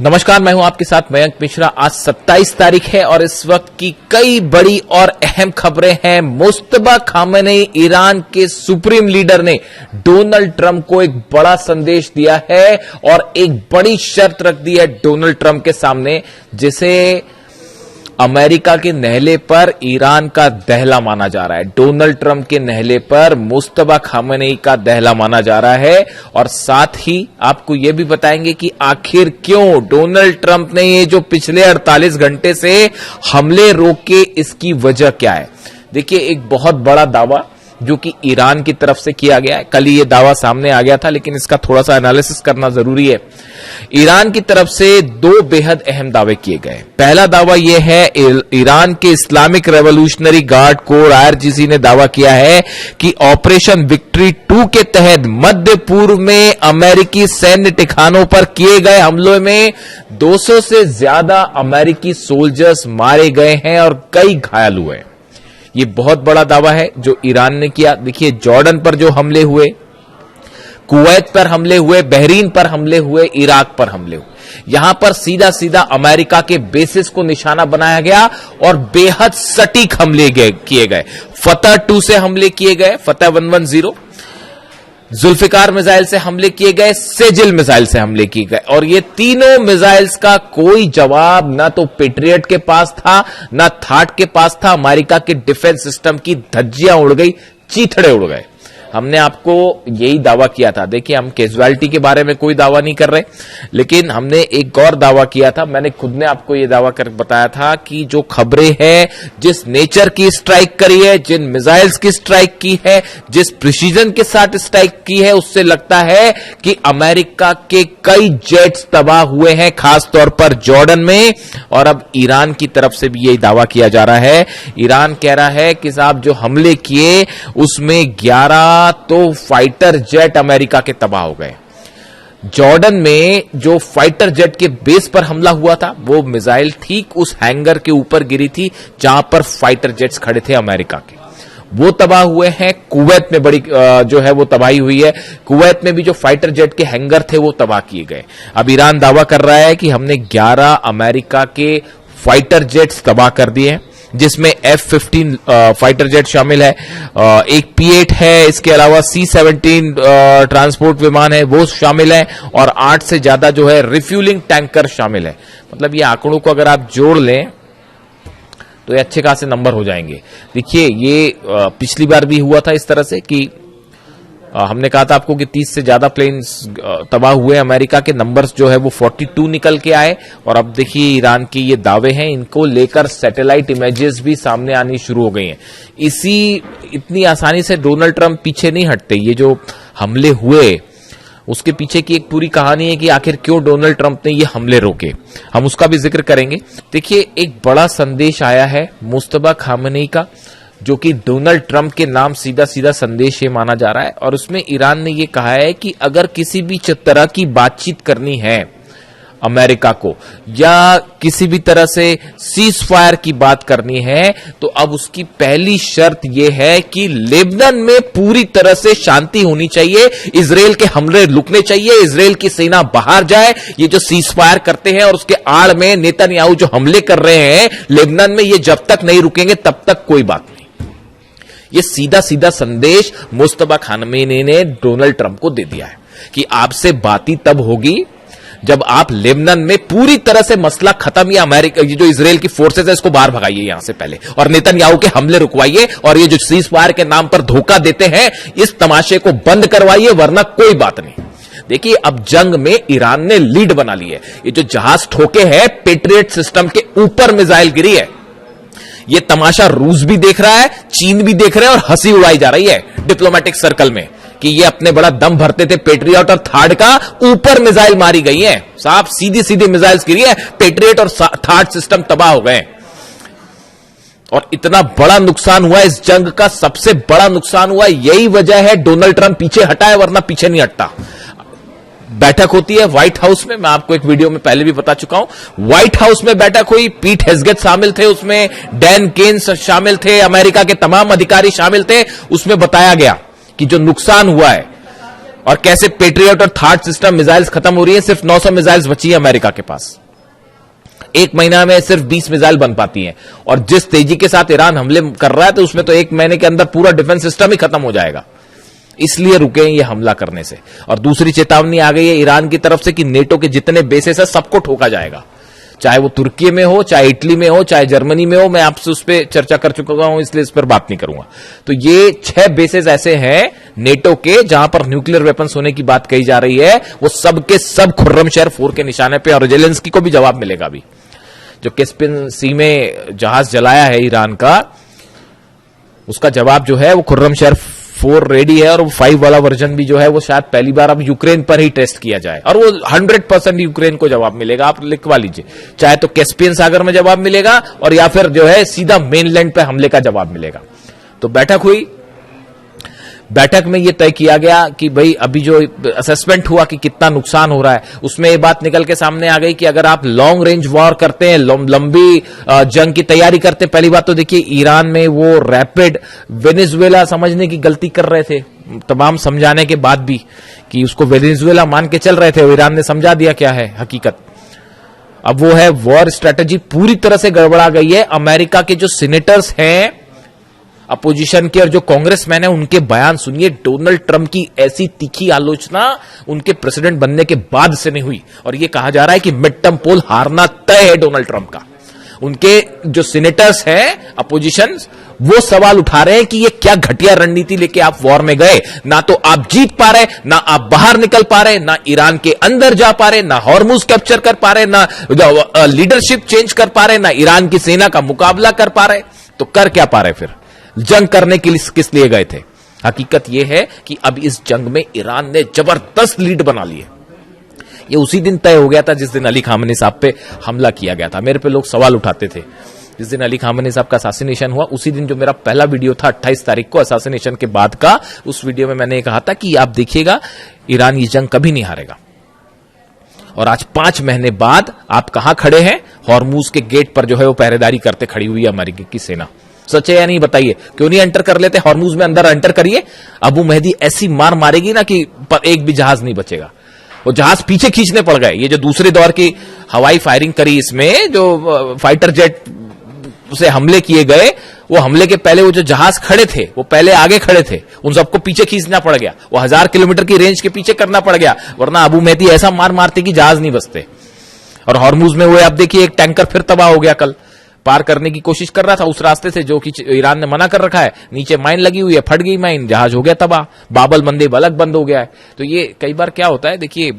नमस्कार, मैं हूं आपके साथ मयंक मिश्रा। आज 27 तारीख है और इस वक्त की कई बड़ी और अहम खबरें हैं। मुस्तफा खामेनेई ईरान के सुप्रीम लीडर ने डोनाल्ड ट्रंप को एक बड़ा संदेश दिया है और एक बड़ी शर्त रख दी है डोनाल्ड ट्रंप के सामने, जिसे अमेरिका के नहले पर ईरान का दहला माना जा रहा है। डोनाल्ड ट्रंप के नहले पर मुस्तफा खामेनेई का दहला माना जा रहा है और साथ ही आपको यह भी बताएंगे कि आखिर क्यों डोनाल्ड ट्रंप ने ये जो पिछले 48 घंटे से हमले रोके, इसकी वजह क्या है। देखिए, एक बहुत बड़ा दावा जो कि ईरान की तरफ से किया गया है। कल ही ये दावा सामने आ गया था, लेकिन इसका थोड़ा सा एनालिसिस करना जरूरी है। ईरान की तरफ से दो बेहद अहम दावे किए गए। पहला दावा यह है, ईरान के Islamic revolutionary guard core IRGC ने दावा किया है कि ऑपरेशन विक्ट्री 2 के तहत मध्य पूर्व में अमेरिकी सैन्य ठिकानों पर किए गए हमलों में 200 से ज्यादा अमेरिकी सोल्जर्स मारे गए हैं और कई घायल हुए हैं। ये बहुत बड़ा दावा है जो ईरान ने किया। देखिए, जॉर्डन पर जो हमले हुए, कुवैत पर हमले हुए, बहरीन पर हमले हुए, इराक पर हमले हुए, यहां पर सीधा सीधा अमेरिका के बेसिस को निशाना बनाया गया और बेहद सटीक हमले किए गए। फतह 2 से हमले किए गए, फतह 110, जुल्फिकार मिसाइल से हमले किए गए, सेजिल मिसाइल से हमले किए गए और ये तीनों मिसाइल्स का कोई जवाब ना तो पेट्रियट के पास था, ना थाट के पास था। अमेरिका के डिफेंस सिस्टम की धज्जियां उड़ गई, चीथड़े उड़ गए। हमने आपको यही दावा किया था। देखिए, हम कैजुअलिटी के बारे में कोई दावा नहीं कर रहे, लेकिन हमने एक और दावा किया था। मैंने खुद ने आपको यह दावा कर बताया था कि जो खबरें हैं, जिस नेचर की स्ट्राइक करी है, जिन मिसाइल्स की स्ट्राइक की है, जिस प्रिसीजन के साथ स्ट्राइक की है, उससे लगता है कि अमेरिका के कई जेट्स तबाह हुए हैं, खासतौर पर जॉर्डन में। और अब ईरान की तरफ से भी यही दावा किया जा रहा है। ईरान कह रहा है कि साहब, जो हमले किए उसमें 11 तो फाइटर जेट अमेरिका के तबाह हो गए। जॉर्डन में जो फाइटर जेट के बेस पर हमला हुआ था, वो मिसाइल ठीक उस हैंगर के ऊपर गिरी थी जहां पर फाइटर जेट्स खड़े थे अमेरिका के, वो तबाह हुए हैं। कुवैत में बड़ी जो है वो तबाही हुई है। कुवैत में भी जो फाइटर जेट के हैंगर थे वो तबाह किए गए। अब ईरान दावा कर रहा है कि हमने 11 अमेरिका के फाइटर जेट्स तबाह कर दिए हैं, जिसमें F-15 फाइटर जेट शामिल है, एक P-8 है, इसके अलावा C-17 ट्रांसपोर्ट विमान है, वो शामिल है और 8 से ज्यादा जो है रिफ्यूलिंग टैंकर शामिल है। मतलब ये आंकड़ों को अगर आप जोड़ लें तो ये अच्छे खासे नंबर हो जाएंगे। देखिए, ये पिछली बार भी हुआ था इस तरह से कि हमने कहा था आपको कि 30 से ज्यादा प्लेन्स तबाह हुए। अमेरिका के नंबर्स जो है वो 42 निकल के आए और अब देखिए ईरान के ये दावे हैं, इनको लेकर सैटेलाइट इमेजेस भी सामने आनी शुरू हो गई हैं। इतनी आसानी से डोनाल्ड ट्रंप पीछे नहीं हटते। ये जो हमले हुए, उसके पीछे की एक पूरी कहानी है कि आखिर क्यों डोनाल्ड ट्रंप ने ये हमले रोके, हम उसका भी जिक्र करेंगे। देखिए, एक बड़ा संदेश आया है मुस्तफा खामेनेई का, जो कि डोनाल्ड ट्रंप के नाम सीधा सीधा संदेश ये माना जा रहा है और उसमें ईरान ने ये कहा है कि अगर किसी भी तरह की बातचीत करनी है अमेरिका को, या किसी भी तरह से सीज फायर की बात करनी है, तो अब उसकी पहली शर्त यह है कि लेबनान में पूरी तरह से शांति होनी चाहिए, इजराइल के हमले रुकने चाहिए, इजराइल की सेना बाहर जाए। ये जो सीज फायर करते हैं और उसके आड़ में नेतन्याहू जो हमले कर रहे हैं लेबनान में, ये जब तक नहीं रुकेंगे तब तक कोई बात नहीं। ये सीधा सीधा संदेश मुस्तफा खामेनेई ने डोनाल्ड ट्रंप को दे दिया है कि आपसे बात ही तब होगी जब आप लेबनान में पूरी तरह से मसला खत्म, या अमेरिका ये जो इजराइल की फोर्सेस है इसको बाहर भगाइए यहां से पहले, और नेतन्याहू के हमले रुकवाइए, और ये जो सीज फायर के नाम पर धोखा देते हैं इस तमाशे को बंद करवाइए, वरना कोई बात नहीं। देखिए, अब जंग में ईरान ने लीड बना ली है। ये जो जहाज ठोके हैं, पेट्रियट सिस्टम के ऊपर मिसाइल गिरी है। ये तमाशा रूस भी देख रहा है, चीन भी देख रहे हैं और हंसी उड़ाई जा रही है डिप्लोमेटिक सर्कल में कि ये अपने बड़ा दम भरते थे पेट्रियट और थार्ड का, ऊपर मिसाइल मारी गई है। साहब, सीधी सीधी मिसाइल्स गिरी है, पेट्रियट और थार्ड सिस्टम तबाह हो गए और इतना बड़ा नुकसान हुआ। इस जंग का सबसे बड़ा नुकसान हुआ, यही वजह है डोनाल्ड ट्रंप पीछे हटा है, वरना पीछे नहीं हटता। बैठक होती है व्हाइट हाउस में, मैं आपको एक वीडियो में पहले भी बता चुका हूं। व्हाइट हाउस में बैठक हुई, पीट हेग्सेट शामिल थे उसमें, डैन केन्स शामिल थे, अमेरिका के तमाम अधिकारी शामिल थे। उसमें बताया गया कि जो नुकसान हुआ है और कैसे पेट्रियट और थर्ड सिस्टम मिसाइल्स खत्म हो रही है, सिर्फ 900 मिसाइल्स बची है अमेरिका के पास। एक महीना में सिर्फ 20 मिसाइल बन पाती हैं, और जिस तेजी के साथ ईरान हमले कर रहा है तो उसमें तो एक महीने के अंदर पूरा डिफेंस सिस्टम ही खत्म हो जाएगा। इसलिए रुके ये हमला करने से। और दूसरी चेतावनी आ गई है ईरान की तरफ से कि नेटो के जितने बेसेस है सबको ठोका जाएगा, चाहे वो तुर्की में हो, चाहे इटली में हो, चाहे जर्मनी में हो। मैं आपसे उस पर चर्चा कर चुका हूं, इसलिए इस पर बात नहीं करूंगा। तो ये 6 बेसेस ऐसे हैं नेटो के जहां पर न्यूक्लियर वेपन्स होने की बात कही जा रही है। वो सब के सब खुर्रमशहर 4 के निशाने पे, और जेलेंस्की को भी जवाब मिलेगा। अभी जो कैस्पियन सी में जहाज जलाया है ईरान का, उसका जवाब जो है वो खुर्रमशहर 4 रेडी है, और वो 5 वाला वर्जन भी जो है वो शायद पहली बार अब यूक्रेन पर ही टेस्ट किया जाए, और वो 100% यूक्रेन को जवाब मिलेगा। आप लिखवा लीजिए, चाहे तो कैस्पियन सागर में जवाब मिलेगा और या फिर जो है सीधा मेनलैंड पे हमले का जवाब मिलेगा। तो बैठक हुई, बैठक में यह तय किया गया कि भाई अभी जो असेसमेंट हुआ कि कितना नुकसान हो रहा है, उसमें ये बात निकल के सामने आ गई कि अगर आप लॉन्ग रेंज वॉर करते हैं, लंबी जंग की तैयारी करते हैं, पहली बात तो देखिए ईरान में वो रैपिड वेनेजुएला समझने की गलती कर रहे थे, तमाम समझाने के बाद भी कि उसको वेनेजुएला मान के चल रहे थे। ईरान ने समझा दिया क्या है हकीकत। अब वो है वॉर स्ट्रेटेजी पूरी तरह से गड़बड़ा गई है। अमेरिका के जो सीनेटर्स हैं अपोजिशन के और जो कांग्रेसमैन है, उनके बयान सुनिए। डोनाल्ड ट्रंप की ऐसी तीखी आलोचना उनके प्रेसिडेंट बनने के बाद से नहीं हुई, और यह कहा जा रहा है कि मिड टर्म पोल हारना तय है डोनाल्ड ट्रंप का। उनके जो सीनेटर्स हैं अपोजिशन, वो सवाल उठा रहे हैं कि ये क्या घटिया रणनीति लेके आप वॉर में गए। ना तो आप जीत पा रहे, ना आप बाहर निकल पा रहे, ना ईरान के अंदर जा पा रहे, ना हॉर्मुज कैप्चर कर पा रहे, ना लीडरशिप चेंज कर पा रहे, ना ईरान की सेना का मुकाबला कर पा रहे। तो कर क्या पा रहे फिर? जंग करने के लिए किस लिए गए थे? हकीकत यह है कि अब इस जंग में ईरान ने जबरदस्त लीड बना ली है। ये उसी दिन तय हो गया था जिस दिन अली खामेनी साहब पे हमला किया गया था। मेरे पे लोग सवाल उठाते थे जिस दिन अली खामेनी साहब का असैसिनेशन हुआ, उसी दिन जो मेरा पहला वीडियो था 28 तारीख को असैसिनेशन के बाद का, उस वीडियो में मैंने कहा था कि आप देखिएगा ईरान ये जंग कभी नहीं हारेगा। और आज 5 महीने बाद आप कहां खड़े हैं? हॉर्मुज के गेट पर जो है वो पहरेदारी करते खड़ी हुई है अमेरिका की सेना। सच है या नहीं बताइए? क्यों नहीं एंटर कर लेते हॉर्मुज में? अंदर एंटर करिए। अबू मेहदी ऐसी मार मारेगी ना कि पर एक भी जहाज नहीं बचेगा। वो जहाज पीछे खींचने पड़ गए। ये जो दूसरे दौर की हवाई फायरिंग करी, इसमें जो फाइटर जेट से हमले किए गए, वो हमले के पहले वो जो जहाज खड़े थे वो पहले आगे खड़े थे, उन सबको पीछे खींचना पड़ गया। वो 1000 किलोमीटर की रेंज के पीछे करना पड़ गया, वरना अबू मेहदी ऐसा मार मारते कि जहाज नहीं बचते। और हॉर्मुज में वो आप देखिए एक टैंकर फिर तबाह हो गया, कल पार करने की कोशिश कर रहा था उस रास्ते से जो कि ईरान ने मना कर रखा है। नीचे माइन लगी हुई है, फट गई माइन, जहाज हो गया तबाह, बाबल मंदेब अलग बंद हो गया है। तो ये कई बार क्या होता है, देखिए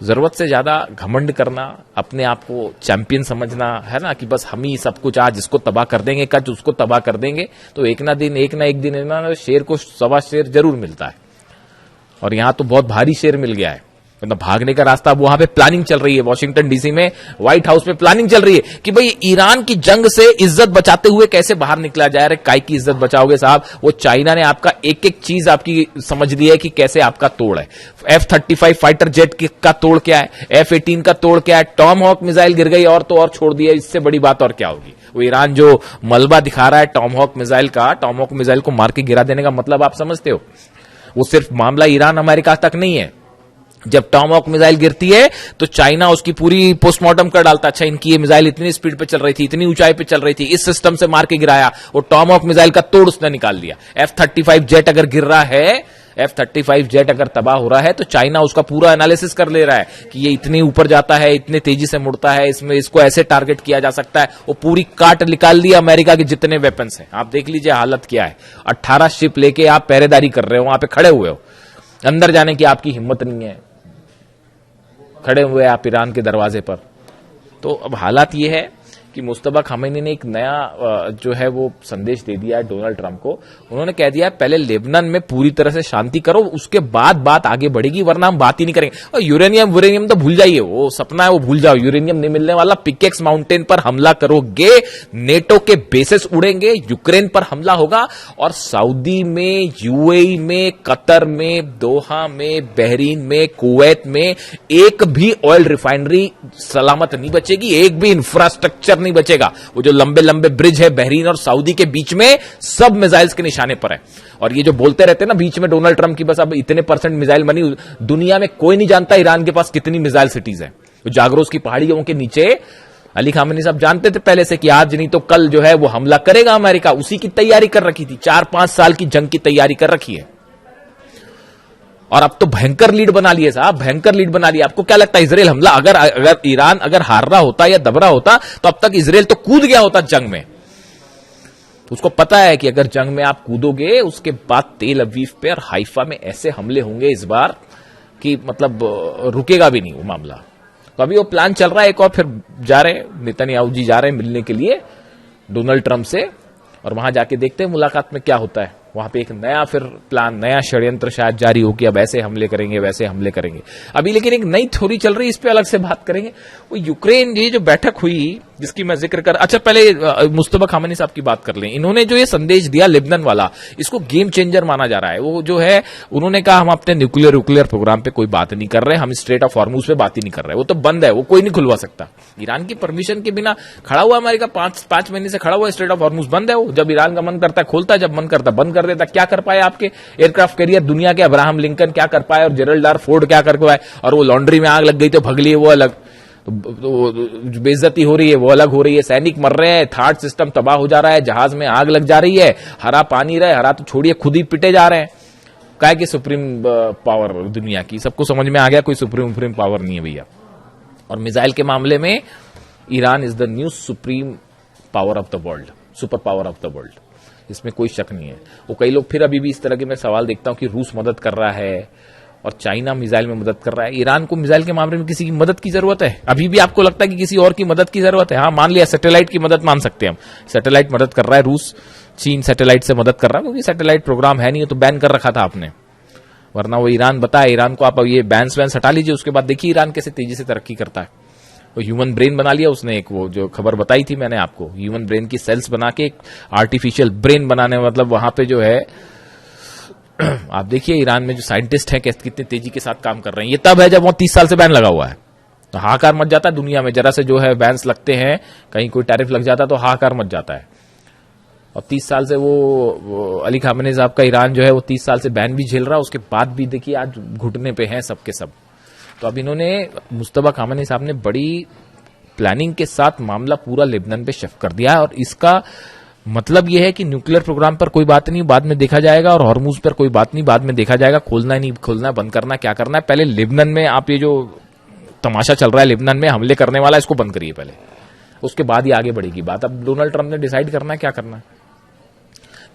जरूरत से ज्यादा घमंड करना, अपने आप को चैंपियन समझना है ना, कि बस हम ही सब कुछ, आज इसको तबाह कर देंगे, कल उसको तबाह कर देंगे, तो एक ना एक दिन शेर को सवा शेर जरूर मिलता है। और यहां तो बहुत भारी शेर मिल गया है, मतलब भागने का रास्ता। अब वहां पे प्लानिंग चल रही है, वॉशिंगटन डीसी में व्हाइट हाउस में प्लानिंग चल रही है कि भाई ईरान की जंग से इज्जत बचाते हुए कैसे बाहर निकला जाए। काय की इज्जत बचाओगे साहब? वो चाइना ने आपका एक एक चीज आपकी समझ ली है कि कैसे आपका तोड़ है। F-35 फाइटर जेट का तोड़ क्या है, F-18 का तोड़ क्या है, टॉम हॉक मिसाइल गिर गई और तो और छोड़ दिया। इससे बड़ी बात और क्या होगी? वो ईरान जो मलबा दिखा रहा है टॉम हॉक मिसाइल का, टॉम हॉक मिसाइल को मार के गिरा देने का मतलब आप समझते हो? वो सिर्फ मामला ईरान अमेरिका तक नहीं है। जब टॉमहॉक मिसाइल गिरती है तो चाइना उसकी पूरी पोस्टमार्टम कर डालता है। अच्छा, इनकी ये मिसाइल इतनी स्पीड पे चल रही थी, इतनी ऊंचाई पे चल रही थी, इस सिस्टम से मार के गिराया। वो टॉमहॉक मिसाइल का तोड़ उसने निकाल दिया। F-35 जेट अगर गिर रहा है, F-35 जेट अगर तबाह हो रहा है, तो चाइना उसका पूरा एनालिसिस कर ले रहा है कि ये इतनी ऊपर जाता है, इतने तेजी से मुड़ता है, इसमें इसको ऐसे टारगेट किया जा सकता है। वो पूरी काट निकाल दी अमेरिका के जितने वेपन्स हैं। आप देख लीजिए हालत क्या है। 18 शिप लेके आप पहरेदारी कर रहे हो, वहां पे खड़े हुए हो, अंदर जाने की आपकी हिम्मत नहीं है, खड़े हुए आप ईरान के दरवाजे पर। तो अब हालात ये है कि मुस्तफा खामेनी ने एक नया जो है वो संदेश दे दिया है डोनाल्ड ट्रंप को। उन्होंने कह दिया है पहले लेबनान में पूरी तरह से शांति करो, उसके बाद बात आगे बढ़ेगी, वरना हम बात ही नहीं करेंगे। और यूरेनियम तो भूल जाइए, वो सपना है, वो भूल जाओ, यूरेनियम नहीं मिलने वाला। पिकेक्स माउंटेन पर हमला करोगे, नेटो के बेसेस उड़ेंगे, यूक्रेन पर हमला होगा, और सऊदी में, यूएई में, कतर में, दोहा में, बहरीन में, कुवैत में एक भी ऑयल रिफाइनरी सलामत नहीं बचेगी, एक भी इंफ्रास्ट्रक्चर नहीं बचेगा। वो जो लंबे लंबे ब्रिज है बहरीन और सऊदी के बीच में, सब मिसाइल्स के निशाने पर है। और ये जो बोलते रहते हैं ना बीच में डोनाल्ड ट्रंप की बस अब इतने % मिसाइल बनी, दुनिया में कोई नहीं जानता ईरान के पास कितनी मिसाइल सिटीज है। तो जागरोस की पहाड़ियों के नीचे अली खामेनी साहब जानते थे पहले से कि आज नहीं तो कल जो है वो हमला करेगा अमेरिका, उसी की तैयारी कर रखी थी। 4-5 साल की जंग की तैयारी कर रखी है। और अब तो भयंकर लीड बना लिए साहब, भयंकर लीड बना लिया। आपको क्या लगता है इजराइल हमला अगर ईरान अगर हार रहा होता या दब रहा होता तो अब तक इजराइल तो कूद गया होता जंग में। तो उसको पता है कि अगर जंग में आप कूदोगे उसके बाद तेल अवीव पे और हाइफा में ऐसे हमले होंगे इस बार कि मतलब रुकेगा भी नहीं वो मामला। तो अभी वो प्लान चल रहा है एक और, फिर जा रहे नेतन्याहू जी जा रहे हैं मिलने के लिए डोनाल्ड ट्रंप से, और वहां जाके देखते हैं मुलाकात में क्या होता है। वहां पे एक नया फिर प्लान, नया षड्यंत्र शायद जारी हो कि अब ऐसे हमले करेंगे वैसे हमले करेंगे अभी। लेकिन एक नई थ्योरी चल रही है, इस पे अलग से बात करेंगे। वो यूक्रेन ये जो बैठक हुई जिसकी मैं जिक्र कर, अच्छा पहले मुस्तफा खामेनी साहब की बात कर लें। इन्होंने जो ये संदेश दिया लेबनान वाला, इसको गेम चेंजर माना जा रहा है। वो जो है उन्होंने कहा हम अपने न्यूक्लियर प्रोग्राम पे कोई बात नहीं कर रहे, हम स्ट्रेट ऑफ हॉर्मुज पे बात ही नहीं कर रहे, वो तो बंद है, वो कोई नहीं खुलवा सकता। ईरान की परमिशन के बिना खड़ा हुआ अमेरिका, 5 महीने से खड़ा हुआ, स्ट्रेट ऑफ हॉर्मुज बंद है। वो जब ईरान का मन करता है खोलता है, जब मन करता है बंद कर देता। क्या कर पाए आपके एयरक्राफ्ट कैरियर दुनिया के? अब्राहम लिंकन क्या कर पाए और जेरल्ड आर फोर्ड क्या कर पाए? और वो लॉन्ड्री में आग लग गई तो भग लिए, वो अलग। तो बेइज्जती हो रही है वो अलग हो रही है, सैनिक मर रहे हैं, थार्ड सिस्टम तबाह हो जा रहा है, जहाज में आग लग जा रही है, हरा पानी रहे, हरा तो छोड़िए खुद ही पिटे जा रहे हैं। क्या कि सुप्रीम पावर दुनिया की, सबको समझ में आ गया कोई सुप्रीम पावर नहीं है भैया। और मिसाइल के मामले में Iran is the new supreme power of the world, super power of the world, इसमें कोई शक नहीं है। वो कई लोग फिर अभी भी इस तरह के मैं सवाल देखता हूं कि रूस मदद कर रहा है और चाइना मिसाइल में मदद कर रहा है। ईरान को मिसाइल के मामले में किसी की मदद की जरूरत है? अभी भी आपको लगता है कि किसी और की मदद की जरूरत है? हाँ, मान लिया सैटेलाइट की मदद मान सकते हैं हम, सैटेलाइट मदद कर रहा है रूस, चीन सैटेलाइट से मदद कर रहा है, क्योंकि सैटेलाइट प्रोग्राम है नहीं तो बैन कर रखा था आपने, वरना वो ईरान बताया ईरान को आप ये बैन्स वैन हटा लीजिए। उसके बाद देखिए ईरान कैसे तेजी से तरक्की करता है। वो ह्यूमन ब्रेन बना लिया उसने, एक वो जो खबर बताई थी मैंने आपको, ह्यूमन ब्रेन की सेल्स बना के एक आर्टिफिशियल ब्रेन बनाने, मतलब वहां पे जो है आप देखिए ईरान में जो साइंटिस्ट हैं कितनी तेजी के साथ काम कर रहे हैं। ये तब है जब वो 30 साल से बैन लगा हुआ है, तो हाहाकार मच जाता है दुनिया में। जरा से जो है बैन्स लगते हैं, कहीं कोई टैरिफ लग जाता है तो हाहाकार मच जाता है। और 30 साल से वो अली खामेनी साहब का ईरान जो है वो 30 साल से बैन भी झेल रहा है, उसके बाद भी देखिए आज घुटने पे हैं सबके सब। तो अब इन्होंने मुस्तफा खामेनी साहब ने बड़ी प्लानिंग के साथ मामला पूरा लेबनान पे शिफ्ट कर दिया है। और इसका मतलब यह है कि न्यूक्लियर प्रोग्राम पर कोई बात नहीं, बाद में देखा जाएगा, और हॉर्मुज पर कोई बात नहीं, बाद में देखा जाएगा, खोलना है नहीं खोलना, बंद करना क्या करना है। पहले लेबनान में आप ये जो तमाशा चल रहा है लेबनान में हमले करने वाला, इसको बंद करिए पहले, उसके बाद ही आगे बढ़ेगी बात। अब डोनाल्ड ट्रंप ने डिसाइड करना है क्या करना है,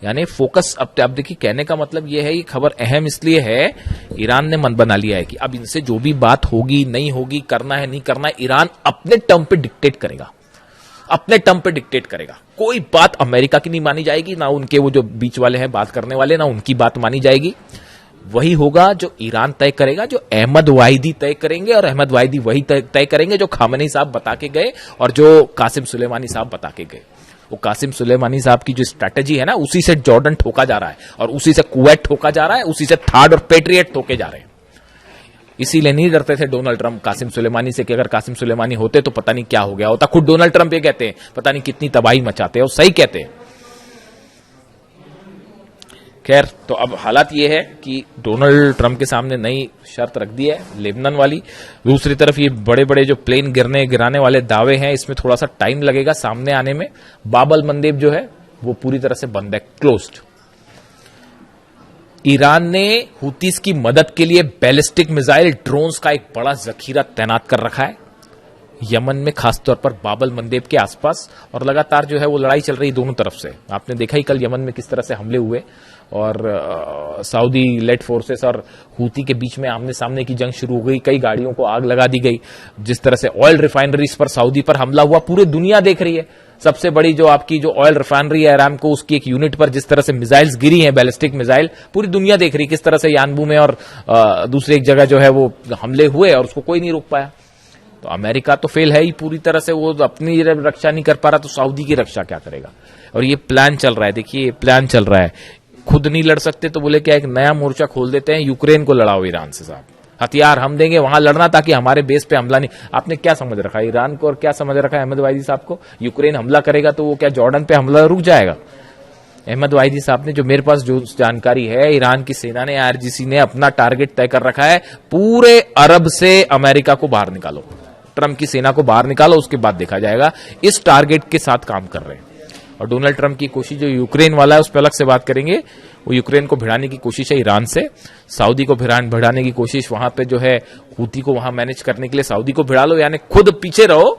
यानी फोकस। अब देखिए कहने का मतलब यह है, ये खबर अहम इसलिए है, ईरान ने मन बना लिया है कि अब इनसे जो भी बात होगी नहीं होगी, करना है नहीं करना है, ईरान अपने टर्म पे डिक्टेट करेगा, अपने टर्म पे डिक्टेट करेगा। कोई बात अमेरिका की नहीं मानी जाएगी, ना उनके वो जो बीच वाले हैं बात करने वाले, ना उनकी बात मानी जाएगी। वही होगा जो ईरान तय करेगा, जो अहमद वाहिदी तय करेंगे, और अहमद वाहिदी वही तय करेंगे जो खामेनी साहब बता के गए और जो कासिम सुलेमानी साहब बता के गए। वो कासिम सुलेमानी साहब की जो स्ट्रैटेजी है ना, उसी से जॉर्डन ठोका जा रहा है, और उसी से कुवैत ठोका जा रहा है, उसी से थार्ड और पेट्रियट ठोके जा रहे हैं। इसीलिए नहीं डरते थे डोनाल्ड ट्रंप कासिम सुलेमानी से कि अगर कासिम सुलेमानी होते तो पता नहीं क्या हो गया होता। खुद डोनाल्ड ट्रंप ये कहते हैं पता नहीं कितनी तबाही मचाते हैं, और सही कहते हैं। खैर, तो अब हालात ये है कि डोनाल्ड ट्रंप के सामने नई शर्त रख दी है लेबनान वाली। दूसरी तरफ ये बड़े बड़े जो प्लेन गिराने वाले दावे हैं, इसमें थोड़ा सा टाइम लगेगा सामने आने में। बाबल मंदेब जो है वो पूरी तरह से बंद है, क्लोज्ड। ईरान ने हुतीस की मदद के लिए बैलिस्टिक मिसाइल ड्रोन्स का एक बड़ा जखीरा तैनात कर रखा है यमन में, खासतौर पर बाबल मंदेब के आसपास। और लगातार जो है वो लड़ाई चल रही दोनों तरफ से। आपने देखा ही कल यमन में किस तरह से हमले हुए, और सऊदी लेड फोर्सेस और हूती के बीच में आमने सामने की जंग शुरू हो गई। कई गाड़ियों को आग लगा दी गई। जिस तरह से ऑयल रिफाइनरीज पर सऊदी पर हमला हुआ, पूरी दुनिया देख रही है। सबसे बड़ी जो आपकी जो ऑयल रिफाइनरी है अरामको, उसकी एक यूनिट पर जिस तरह से मिसाइल्स गिरी हैं, बैलिस्टिक मिसाइल, पूरी दुनिया देख रही है किस तरह से यानबू में और दूसरी एक जगह जो है वो हमले हुए, और उसको कोई नहीं रोक पाया। तो अमेरिका तो फेल है ही पूरी तरह से, वो अपनी रक्षा नहीं कर पा रहा, तो सऊदी की रक्षा क्या करेगा। और ये प्लान चल रहा है, देखिए प्लान चल रहा है। खुद नहीं लड़ सकते तो बोले क्या एक नया मोर्चा खोल देते हैं, यूक्रेन को लड़ाओ ईरान से साहब। हथियार हम देंगे वहां लड़ना ताकि हमारे बेस पे हमला नहीं। आपने क्या समझ रखा है ईरान को और क्या समझ रखा है अहमद वाहिदी साहब को? यूक्रेन हमला करेगा तो वो क्या जॉर्डन पे हमला रुक जाएगा? अहमद वाहिदी साहब ने, जो मेरे पास जो जानकारी है, ईरान की सेना ने, आईआरजीसी ने अपना टारगेट तय कर रखा है, पूरे अरब से अमेरिका को बाहर निकालो, ट्रंप की सेना को बाहर निकालो, उसके बाद देखा जाएगा। इस टारगेट के साथ काम कर रहे हैं। और डोनाल्ड ट्रंप की कोशिश जो यूक्रेन वाला है उस पर अलग से बात करेंगे। वो यूक्रेन को भिड़ाने की कोशिश है ईरान से, सऊदी को भिड़ाने की कोशिश वहां पे जो है हूती को वहां मैनेज करने के लिए सऊदी को भिड़ा लो, यानी खुद पीछे रहो,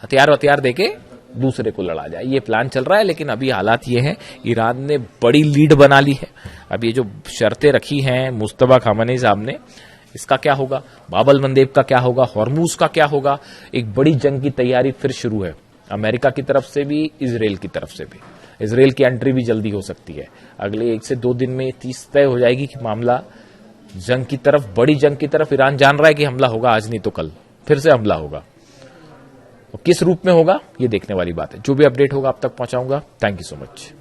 हथियार देके दूसरे को लड़ा जाए, ये प्लान चल रहा है। लेकिन अभी हालात ये है, ईरान ने बड़ी लीड बना ली है। अब ये जो शर्तें रखी हैं मुस्तफा खामेनी साहब ने, इसका क्या होगा? बाबल मंदेब का क्या होगा? हॉर्मूज का क्या होगा? एक बड़ी जंग की तैयारी फिर शुरू है, अमेरिका की तरफ से भी, इजराइल की तरफ से भी। इजराइल की एंट्री भी जल्दी हो सकती है, अगले 1 से 2 दिन में 30 तय हो जाएगी कि मामला जंग की तरफ, बड़ी जंग की तरफ। ईरान जान रहा है कि हमला होगा, आज नहीं तो कल फिर से हमला होगा। किस रूप में होगा ये देखने वाली बात है। जो भी अपडेट होगा आप तक पहुंचाऊंगा। Thank you so much.